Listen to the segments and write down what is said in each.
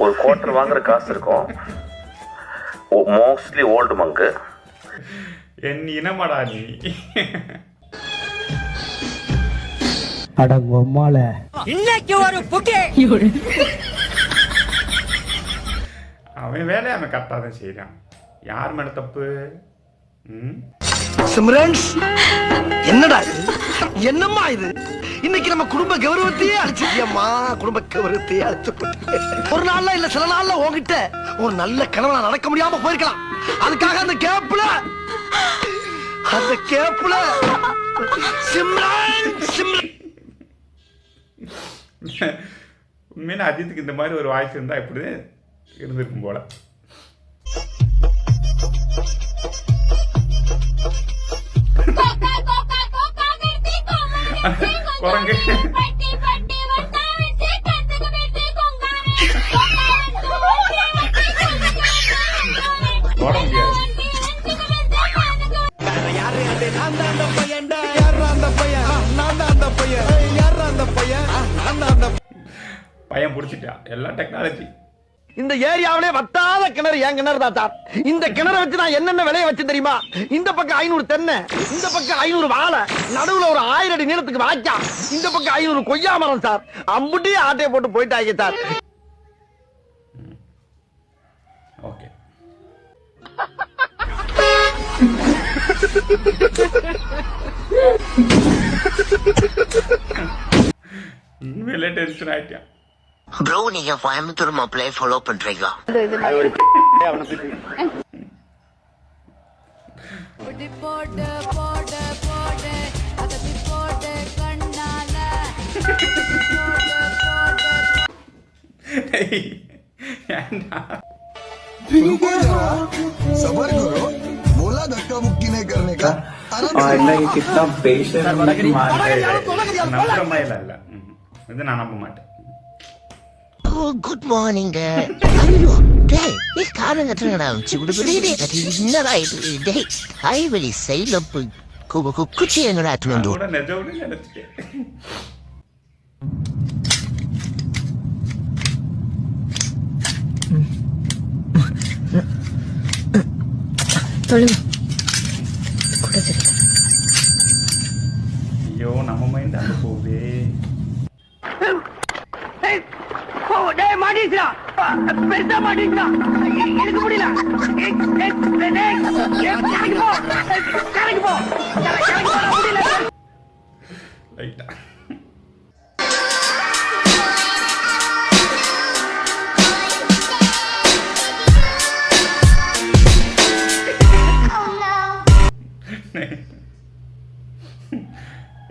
ஒரு குவார்டர் வாங்குற காசு இருக்கும். மோஸ்ட்லி ஓல்டு மங்கு. என் இனமடா நீ. அடங்கொம்மால இன்னைக்கு ஒரு புகே. அவன் வேலையை அவன் கரெக்டாக தான் செய்கிறான். யார் மேலே தப்பு? சிம்ரன்ஸ், என்னடா இது? என்னம்மா இது? இன்னைக்கு நம்ம குடும்ப கௌரவத்தையே அழிச்சிட்டியம்மா. குடும்ப கௌரவத்தையே அழிச்சு ஒரு நாள்ல இல்ல சில நாள்ல உன்கிட்ட ஒரு நல்ல கனவுல நடக்க முடியாம போயிருக்கலாம். அதுக்காக அந்த கேப்ல சிம்ரன் சிம்ரன். உண்மையில அஜித்துக்கு இந்த மாதிரி ஒரு வாய்ஸ் இருந்தால் இப்படி இருந்திருக்கும் போல. குரங்கு போட முடியாது. பையன் பிடிச்சிட்டா. எல்லாம் டெக்னாலஜி. இந்த ஏரியாவிலே வத்தாத கிணறு என் கிணறு தான் சார். இந்த கிணறை வச்சு நான் என்னென்ன விலையை வச்சு தெரியுமா? இந்த பக்கம் 500 தென்னை, இந்த பக்கம் 500 வாழை, நடுவுல ஒரு 1000 அடி நீளத்துக்கு வாய்க்கா, இந்த பக்கம் 500 கொய்யா மரம் சார். அம்புட்டி ஆட்டையை போட்டு போயிட்டாங்க சார். ஓகே. உண்மையிலே டென்ஷன் ஆயிட்டான். ப்ரோ, நீங்க கோயம்புத்தூர் மாப்பிள்ளையை ஃபாலோ பண்றீங்களா? सबर करो, बोला धक्का मुक्की नहीं करने का. कितना पेशेंट நம்புற இல்ல இது நான் நம்ப மாட்டேன். ஓ, குட் மார்னிங். ஐயோ டேய், நீ காரங்க தரங்கடா. என்னடா இது? டேய், ஹைவேலி சைடுல குச்சி எங்கடா துண்டு? கூட நெஜவுல நினைச்சிட்டேன். ஐயோ, நம்ம மைண்ட் அங்க போகுதே. மாட்டிச்சா பெருசா மாட்டிச்சா, எனக்கு முடியல. லைட்டா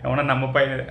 எவனா நம்ம பையன்